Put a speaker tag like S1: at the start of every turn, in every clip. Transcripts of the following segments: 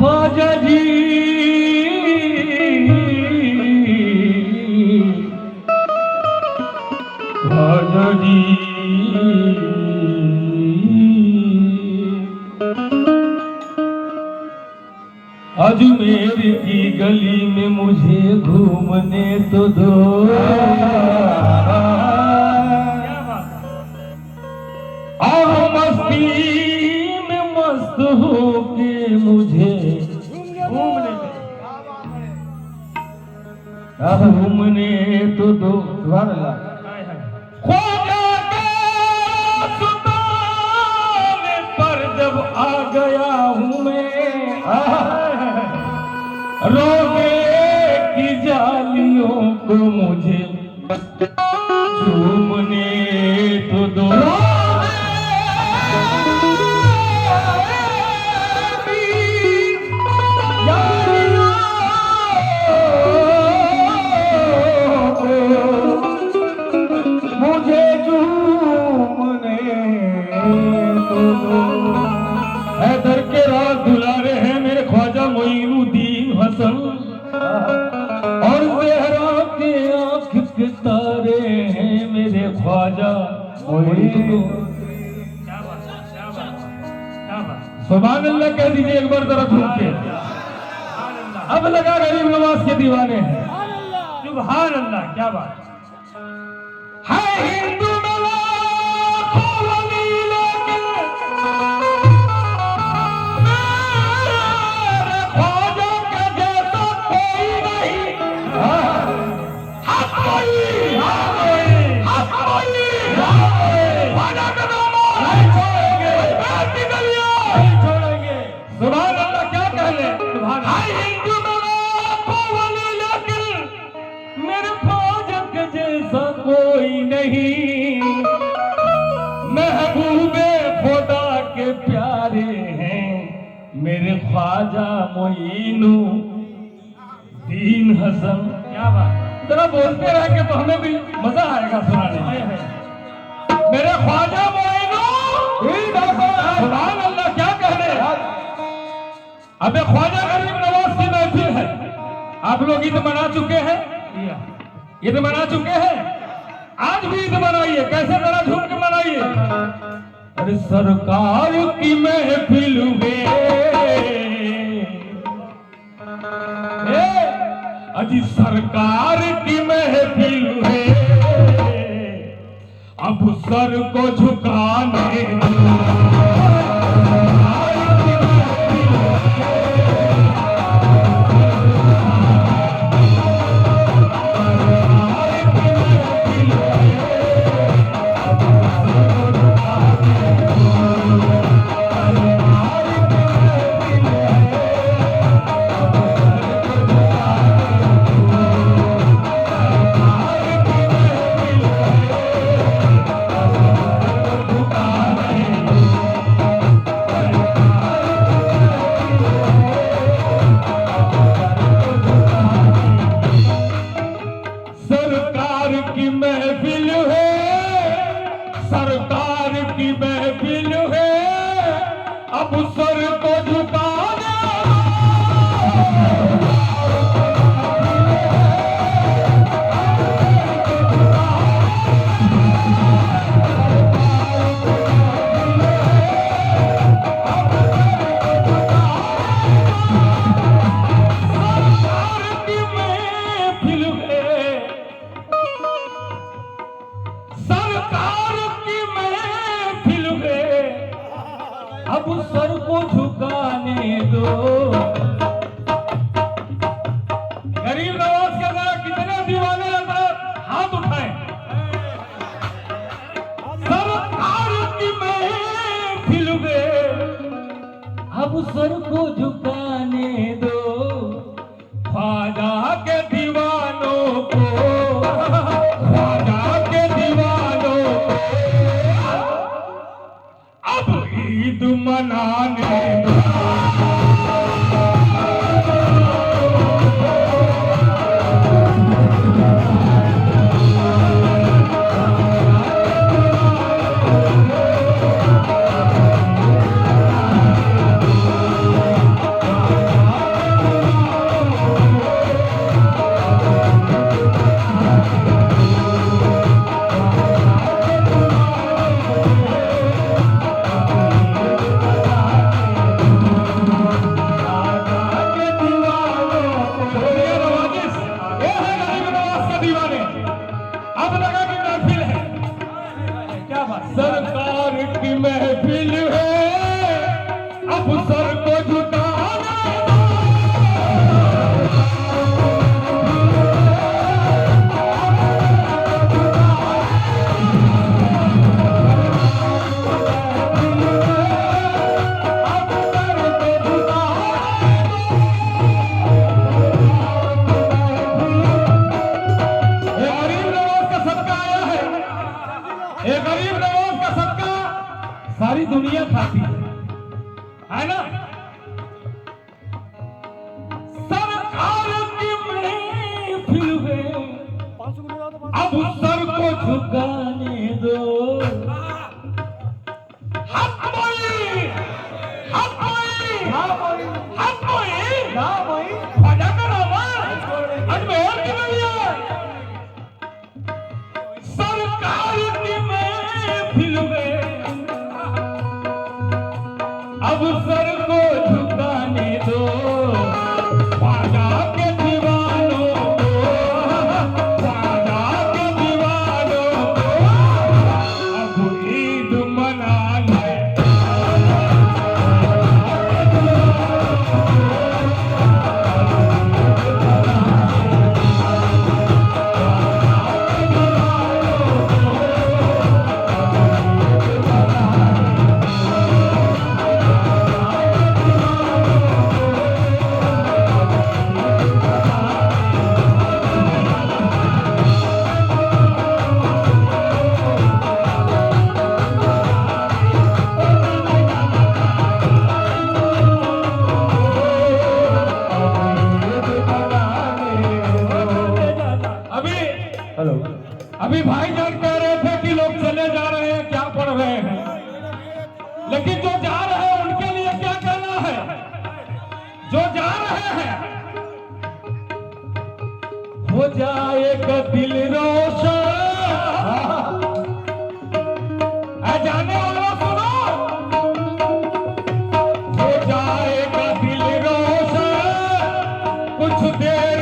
S1: ख्वाजा जी ख्वाजा जी अजमेर की गली में मुझे घूमने तो दो। और मस्ती में मस्त हो के मुझे घूमने तो दो। ख्वाजा के सुल्तान पर जब आ गया हूँ मैं रोगे की जालियों को मुझे झूमने तो दो। मुझे झूमने तो दो। हैदर के राज दुलारे हैं मेरे ख्वाजा मोइनुद्दीन हसन और ज़हरा के आँख के तारे हैं मेरे ख्वाजा मोइनुद्दीन। सुभान अल्लाह कह दीजिए एक बार जरा झूम के। अब लगा गरीब नवाज के दीवाने हैं। सुभान अल्लाह क्या बात है। हिंदू में लाखों वली लेकिन मेरे ख्वाजा के जैसा कोई नहीं। हक कोई ख्वाजा का नाम नहीं छोड़ेंगे, नहीं छोड़ेंगे। सुभान अल्लाह क्या कह ले। हिंदू में लाखों वली लेकिन मेरे ख्वाजा के जैसा कोई नहीं। महबूबे खुदा के प्यारे हैं मेरे ख्वाजा मोइनुद्दीन हसन। क्या बात। जरा बोलते रहेंगे तो हमें भी मजा आएगा सुनाने में। मेरे ख्वाजा मोइनुद्दीन हसन। सुभान अल्लाह क्या कह रहे हैं। अबे ख्वाजा गरीब नवाज की महफिल है। आप लोग ईद मना चुके हैं, ईद मना चुके हैं। आज भी ईद मनाइए। कैसे जरा झूम के मनाइए। अरे सरकार की महफिल में अजी सरकार की महफिल है अब सर को झुकाने अब सर को झुकाने दो। हक मोई, हक मोई, हक मोई, ख्वाजा का नामा अजमेर की नैया सरकार की महफिल में अब सर को झुकाने दो। ख्वाजा के दीवानों को, ख्वाजा के दीवानों को अब ईद मनाने। अभी भाईजान कह रहे थे कि लोग चले जा रहे हैं, क्या पढ़ रहे हैं, लेकिन जो जा रहे हैं उनके लिए क्या कहना है? जो जा रहे हैं हो जाएगा दिल रोशन। जाने वाला सुनो, हो जाएगा दिल रोशन कुछ देर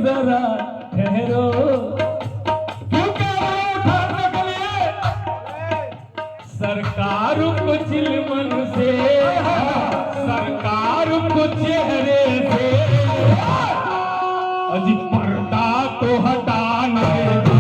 S1: जरा ठहरो। क्यों कह रहे हो ठहरने के लिए? सरकार को चिलमन से, सरकार को चेहरे से अजी पर्दा तो हटाने दो।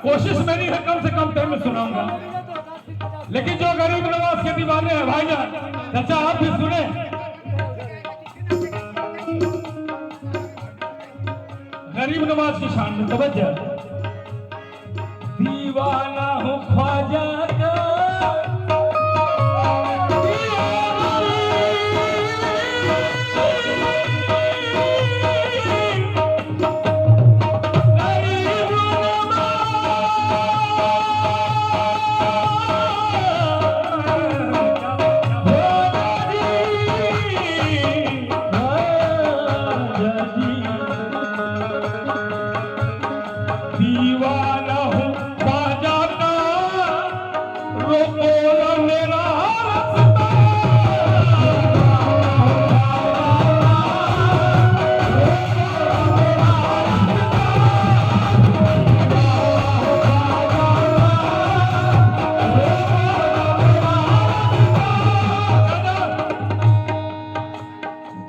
S1: कोशिश मेरी है कम से कम टाइम में सुनाऊंगा, लेकिन जो गरीब नवाज के दीवाने हैं भाईजान, चाचा आप भी सुने। गरीब नवाज की शान में तवज्जो। दीवाना हूँ ख्वाजा का, दीवाना हूँ ख्वाजा का, रोको न मेरा रास्ता।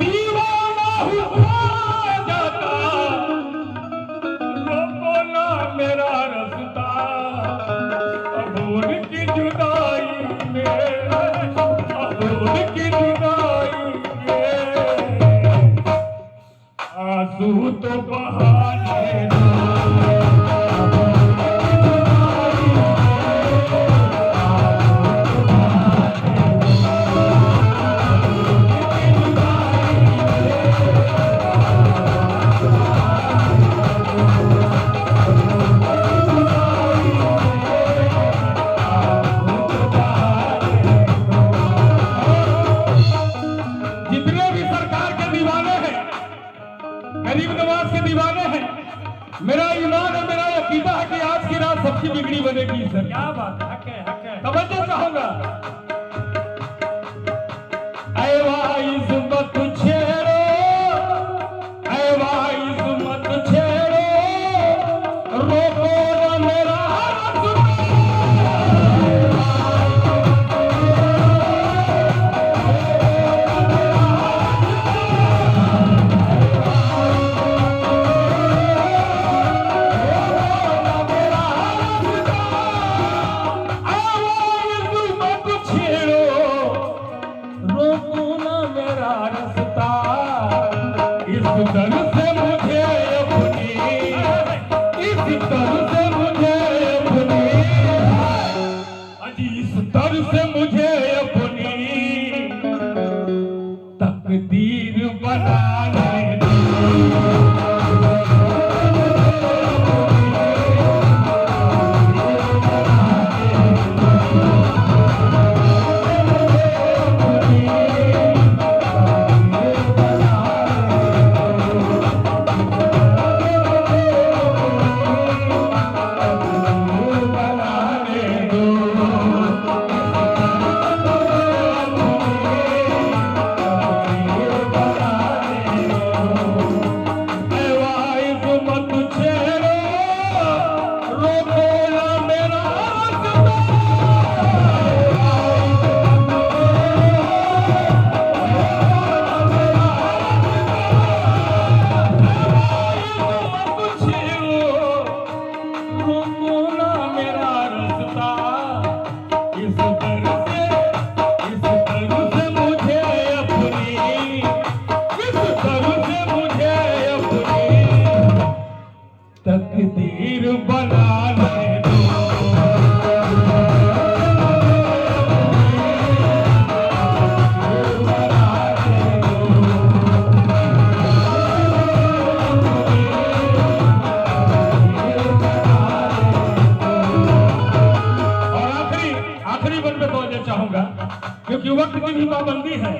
S1: दीवाना हूँ ख्वाजा का, रोको न मेरा रास्ता। अब उनकी जुदाई में, अब उनकी जुदाई में आंसू तो बहाने दो। जितने भी सरकार के दीवाने हैं, गरीब नवाज के दीवाने हैं, मेरा ईमान है, मेरा यकीन है कि आज की रात सब की बिगड़ी बनेगी सर।
S2: क्या बात है, हक है।
S1: तवज्जो चाहूंगा। ऐवाइज मत छेड़ो, ऐवाइज मत छेड़ो, रोको न मेरा दर से मुझे अपनी, इस दर से मुझे अपनी, अजी इस दर से मुझे अपनी तकदीर बनाने दो। तकदीर बनाने दो। और आखिरी बन पे तवज्जो चाहूंगा, क्योंकि वक्त की भी पाबंदी है।